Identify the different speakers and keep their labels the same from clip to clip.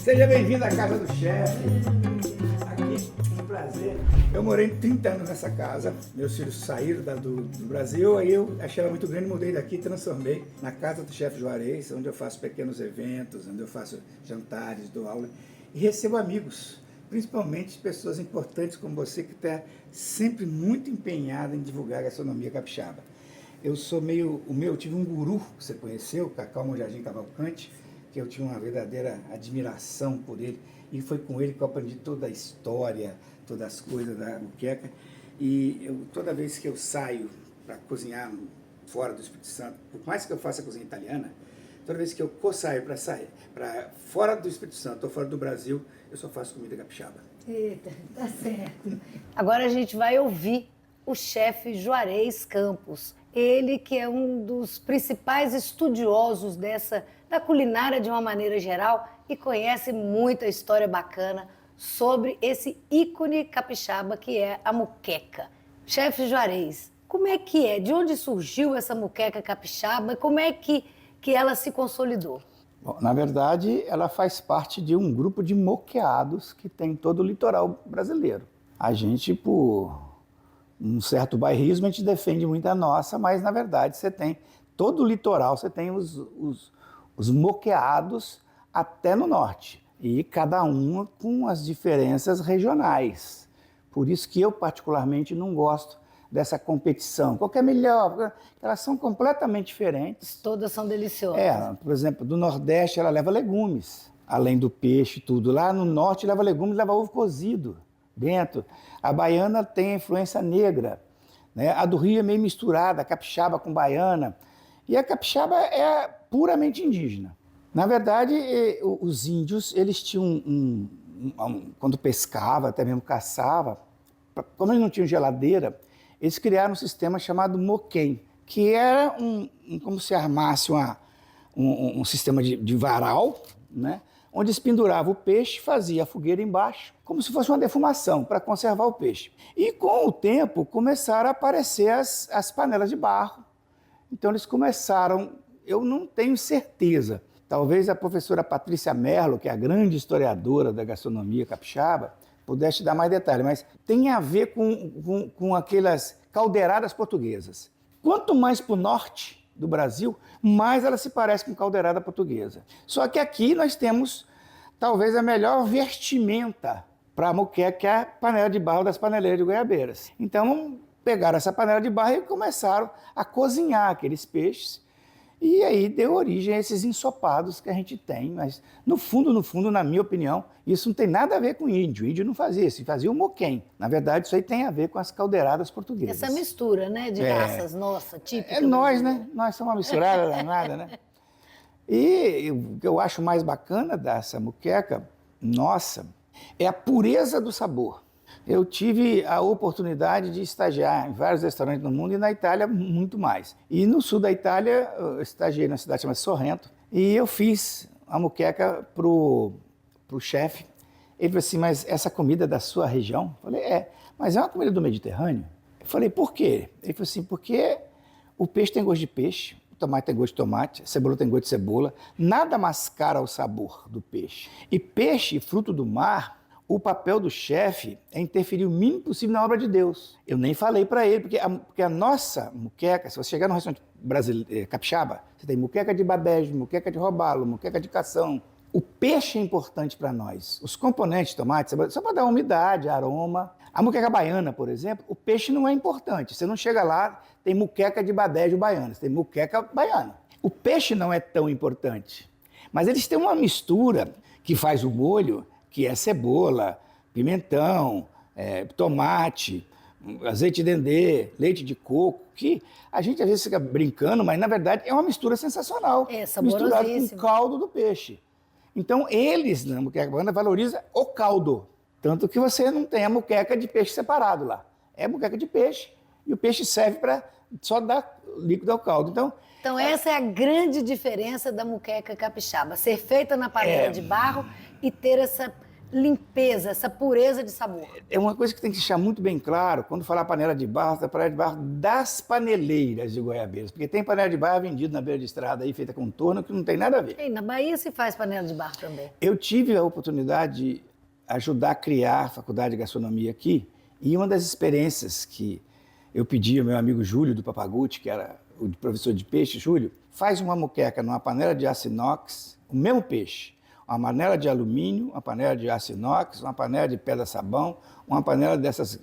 Speaker 1: Seja bem-vindo à casa do chefe. Aqui, um prazer. Eu morei 30 anos nessa casa. Meus filhos saíram do Brasil, aí eu achei ela muito grande, mudei daqui e transformei na casa do chefe Juarez, onde eu faço pequenos eventos, onde eu faço jantares, dou aula e recebo amigos, principalmente pessoas importantes como você, que está sempre muito empenhada em divulgar a gastronomia capixaba. Eu tive um guru, que você conheceu, Cacau Monjardim Cavalcante, que eu tinha uma verdadeira admiração por ele, e foi com ele que eu aprendi toda a história, todas as coisas da muqueca. E toda vez que eu saio para cozinhar fora do Espírito Santo, por mais que eu faça cozinha italiana, toda vez que eu saio para fora do Espírito Santo ou fora do Brasil, eu só faço comida capixaba.
Speaker 2: Eita, tá certo. Agora a gente vai ouvir o chefe Juarez Campos. Ele que é um dos principais estudiosos da culinária de uma maneira geral e conhece muita história bacana sobre esse ícone capixaba que é a muqueca. Chefe Juarez, como é que é? De onde surgiu essa muqueca capixaba e como é que ela se consolidou?
Speaker 1: Bom, na verdade, ela faz parte de um grupo de moqueados que tem em todo o litoral brasileiro. A gente, por um certo bairrismo, a gente defende muito a nossa, mas na verdade você tem todo o litoral, você tem os moqueados até no norte, e cada uma com as diferenças regionais. Por isso que eu particularmente não gosto dessa competição. Qual que é melhor? Porque elas são completamente diferentes.
Speaker 2: Todas são deliciosas.
Speaker 1: Por exemplo, do Nordeste ela leva legumes, além do peixe e tudo. Lá no Norte leva legumes, leva ovo cozido dentro. A baiana tem a influência negra, né? A do Rio é meio misturada, a capixaba com baiana. E a capixaba é puramente indígena. Na verdade, os índios, eles tinham quando pescava, até mesmo caçava, como eles não tinham geladeira, eles criaram um sistema chamado moquém, que era como se armasse um sistema de varal, né? Onde eles penduravam o peixe, fazia a fogueira embaixo, como se fosse uma defumação para conservar o peixe. E com o tempo começaram a aparecer as panelas de barro. Então eles começaram, eu não tenho certeza, talvez a professora Patrícia Merlo, que é a grande historiadora da gastronomia capixaba, pudesse dar mais detalhes, mas tem a ver com aquelas caldeiradas portuguesas. Quanto mais para o norte do Brasil, mais ela se parece com caldeirada portuguesa. Só que aqui nós temos talvez a melhor vestimenta para a moqueca, que é a panela de barro das paneleiras de Goiabeiras. Então pegaram essa panela de barro e começaram a cozinhar aqueles peixes, e aí deu origem a esses ensopados que a gente tem. Mas no fundo, na minha opinião, isso não tem nada a ver com índio. O índio não fazia isso, fazia o moquém. Na verdade, isso aí tem a ver com as caldeiradas portuguesas.
Speaker 2: Essa mistura, né, de raças, nossa, típica.
Speaker 1: É nós, né? Nós somos uma misturada danada, né? E o que eu acho mais bacana dessa moqueca, nossa, é a pureza do sabor. Eu tive a oportunidade de estagiar em vários restaurantes no mundo e na Itália muito mais. E no sul da Itália, eu estagiei numa cidade chamada Sorrento, e eu fiz a moqueca pro chefe. Ele falou assim, mas essa comida é da sua região? Eu falei, mas é uma comida do Mediterrâneo? Eu falei, por quê? Ele falou assim, porque o peixe tem gosto de peixe, o tomate tem gosto de tomate, a cebola tem gosto de cebola, nada mascara o sabor do peixe. E peixe, fruto do mar, o papel do chefe é interferir o mínimo possível na obra de Deus. Eu nem falei para ele, porque a nossa moqueca, se você chegar no restaurante brasileiro, capixaba, você tem moqueca de babege, moqueca de robalo, moqueca de cação. O peixe é importante para nós. Os componentes, tomate, cebola, só para dar umidade, aroma. A moqueca baiana, por exemplo, o peixe não é importante. Você não chega lá, tem moqueca de babege baiana, você tem moqueca baiana. O peixe não é tão importante. Mas eles têm uma mistura que faz o molho, que é cebola, pimentão, tomate, azeite de dendê, leite de coco, que a gente às vezes fica brincando, mas na verdade é uma mistura sensacional.
Speaker 2: É
Speaker 1: misturado
Speaker 2: saborosíssimo.
Speaker 1: com o caldo do peixe. Então eles, na moqueca baiana, valorizam o caldo. Tanto que você não tem a moqueca de peixe separado lá. É moqueca de peixe e o peixe serve para só dar líquido ao caldo.
Speaker 2: Então essa é a grande diferença da moqueca capixaba, ser feita na panela de barro e ter limpeza, essa pureza de sabor?
Speaker 1: É uma coisa que tem que deixar muito bem claro, quando falar panela de barro, da panela de barro das paneleiras de Goiabeiras, porque tem panela de barro vendida na beira de estrada aí, feita com torno, que não tem nada a ver.
Speaker 2: E na Bahia se faz panela de barro também.
Speaker 1: Eu tive a oportunidade de ajudar a criar a faculdade de gastronomia aqui, e uma das experiências que eu pedi ao meu amigo Júlio do Papagutti, que era o professor de peixe, Júlio, faz uma moqueca numa panela de aço inox, o mesmo peixe, uma panela de alumínio, uma panela de aço inox, uma panela de pedra-sabão, uma panela dessas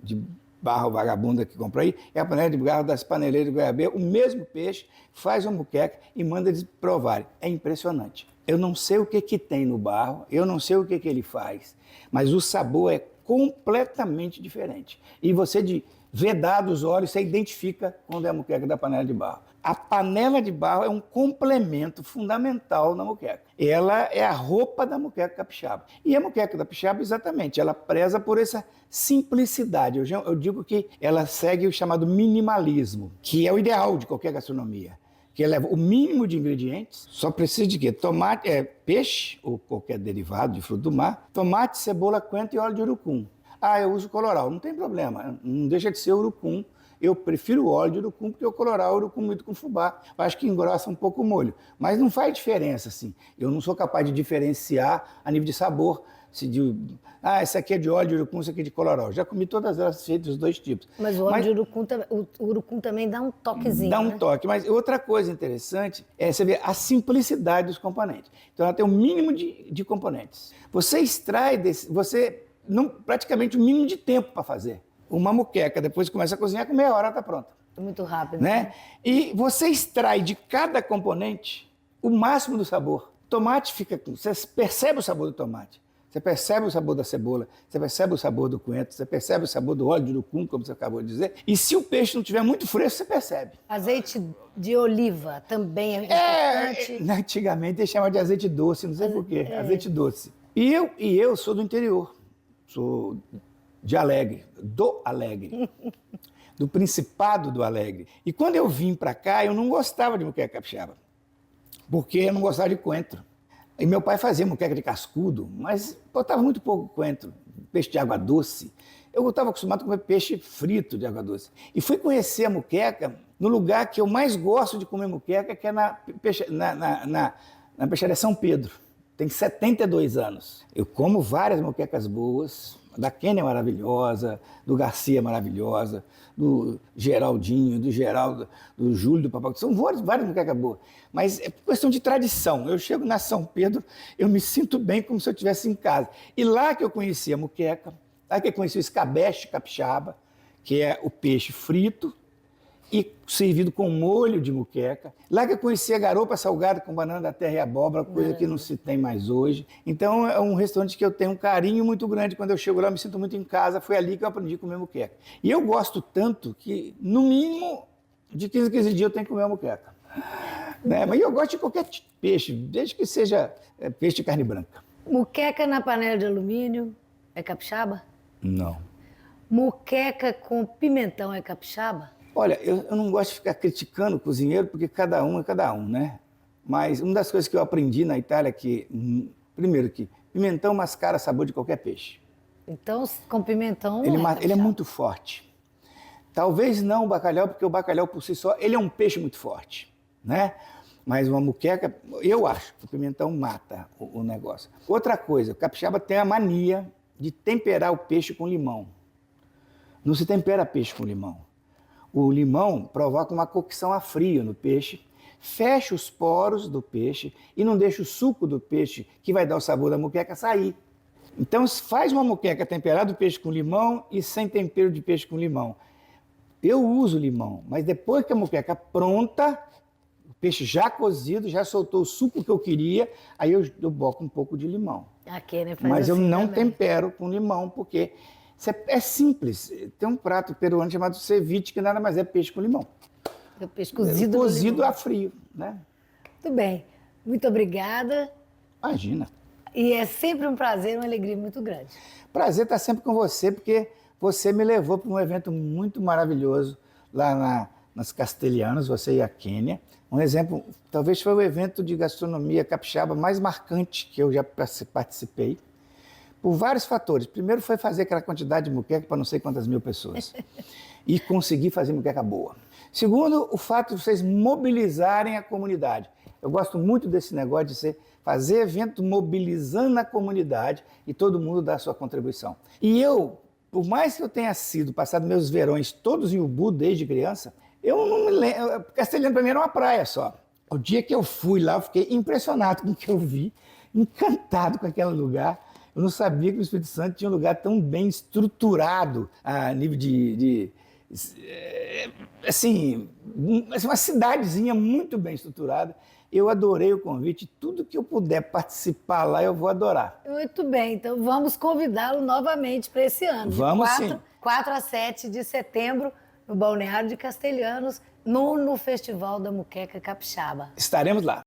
Speaker 1: de barro vagabunda que compra aí, e a panela de barro das paneleiras de Goiabeira, o mesmo peixe, faz uma moqueca e manda eles provarem. É impressionante. Eu não sei o que tem no barro, eu não sei o que ele faz, mas o sabor é completamente diferente. E você, de vedado os olhos, você identifica quando é a moqueca da panela de barro. A panela de barro é um complemento fundamental na moqueca. Ela é a roupa da moqueca capixaba. E a moqueca capixaba, exatamente, ela preza por essa simplicidade. Eu digo que ela segue o chamado minimalismo, que é o ideal de qualquer gastronomia. Que leva o mínimo de ingredientes, só precisa de quê? Tomate, peixe ou qualquer derivado de fruto do mar, tomate, cebola, coentro e óleo de urucum. Ah, eu uso colorau, não tem problema, não deixa de ser urucum. Eu prefiro o óleo de urucum porque o colorau é urucum muito com fubá. Acho que engrossa um pouco o molho, mas não faz diferença assim. Eu não sou capaz de diferenciar a nível de sabor. Esse aqui é de óleo de urucum, esse aqui é de colorau. Já comi todas elas feitas, os dois tipos.
Speaker 2: Mas o óleo de urucum, o urucum também dá um toquezinho,
Speaker 1: dá um toque, mas outra coisa interessante é você ver a simplicidade dos componentes. Então ela tem um mínimo de componentes. Você extrai praticamente o mínimo de tempo para fazer. Uma moqueca, depois começa a cozinhar, com meia hora está pronta.
Speaker 2: É muito rápido.
Speaker 1: Né? E você extrai de cada componente o máximo do sabor. Tomate você percebe o sabor do tomate. Você percebe o sabor da cebola, você percebe o sabor do coentro, você percebe o sabor do óleo de urucum, como você acabou de dizer. E se o peixe não estiver muito fresco, você percebe.
Speaker 2: Azeite de oliva também é importante.
Speaker 1: Antigamente eles chamavam de azeite doce, não sei porquê, azeite doce. E eu sou do interior, sou de Alegre, do Alegre, do Principado do Alegre. E quando eu vim para cá, eu não gostava de moqueca capixaba, porque eu não gostava de coentro. E meu pai fazia moqueca de cascudo, mas botava muito pouco coentro, peixe de água doce. Eu estava acostumado a comer peixe frito de água doce. E fui conhecer a moqueca no lugar que eu mais gosto de comer moqueca, que é na peixaria São Pedro. Tem 72 anos. Eu como várias moquecas boas, da Kênia maravilhosa, do Garcia maravilhosa, do Geraldinho, do Geraldo, do Júlio, do Papai. São várias moquecas boas. Mas é questão de tradição. Eu chego na São Pedro, eu me sinto bem como se eu estivesse em casa. E lá que eu conheci a moqueca, lá que eu conheci o escabeche capixaba, que é o peixe frito e servido com molho de moqueca. Lá que eu conheci a garopa salgada com banana da terra e abóbora, coisa que não se tem mais hoje. Então é um restaurante que eu tenho um carinho muito grande. Quando eu chego lá, eu me sinto muito em casa. Foi ali que eu aprendi a comer moqueca. E eu gosto tanto que, no mínimo, de 15 em 15 dias eu tenho que comer a moqueca. Né? Mas eu gosto de qualquer peixe, desde que seja peixe de carne branca.
Speaker 2: Moqueca na panela de alumínio é capixaba?
Speaker 1: Não.
Speaker 2: Moqueca com pimentão é capixaba?
Speaker 1: Olha, eu não gosto de ficar criticando o cozinheiro, porque cada um é cada um, né? Mas uma das coisas que eu aprendi na Itália é que, primeiro, que pimentão mascara sabor de qualquer peixe.
Speaker 2: Então, com pimentão
Speaker 1: ele é muito forte. Talvez não o bacalhau, porque o bacalhau por si só, ele é um peixe muito forte, né? Mas uma moqueca, eu acho que o pimentão mata o negócio. Outra coisa, o capixaba tem a mania de temperar o peixe com limão. Não se tempera peixe com limão. O limão provoca uma cocção a frio no peixe, fecha os poros do peixe e não deixa o suco do peixe, que vai dar o sabor da moqueca, sair. Então faz uma moqueca temperada do peixe com limão e sem tempero de peixe com limão. Eu uso limão, mas depois que a moqueca pronta, o peixe já cozido, já soltou o suco que eu queria, aí eu boto um pouco de limão. Mas eu não tempero com limão, porque é simples. Tem um prato peruano chamado ceviche, que nada mais é peixe com limão.
Speaker 2: É peixe cozido
Speaker 1: a frio, né?
Speaker 2: Muito bem. Muito obrigada.
Speaker 1: Imagina.
Speaker 2: E é sempre um prazer, uma alegria muito grande.
Speaker 1: Prazer estar sempre com você, porque você me levou para um evento muito maravilhoso lá nas Castelhanos, você e a Kênia. Um exemplo, talvez foi o evento de gastronomia capixaba mais marcante que eu já participei, por vários fatores. Primeiro foi fazer aquela quantidade de muqueca para não sei quantas mil pessoas. E conseguir fazer muqueca boa. Segundo, o fato de vocês mobilizarem a comunidade. Eu gosto muito desse negócio de fazer evento mobilizando a comunidade e todo mundo dar a sua contribuição. E eu, por mais que eu tenha passado meus verões todos em Ubud desde criança, eu não me lembro. Castelhano para mim era uma praia só. O dia que eu fui lá, eu fiquei impressionado com o que eu vi, encantado com aquele lugar. Eu não sabia que o Espírito Santo tinha um lugar tão bem estruturado a nível assim, uma cidadezinha muito bem estruturada. Eu adorei o convite, tudo que eu puder participar lá eu vou adorar.
Speaker 2: Muito bem, então vamos convidá-lo novamente para esse ano.
Speaker 1: Vamos sim.
Speaker 2: 4 a 7 de setembro, no Balneário de Castelhanos, no Festival da Muqueca Capixaba.
Speaker 1: Estaremos lá.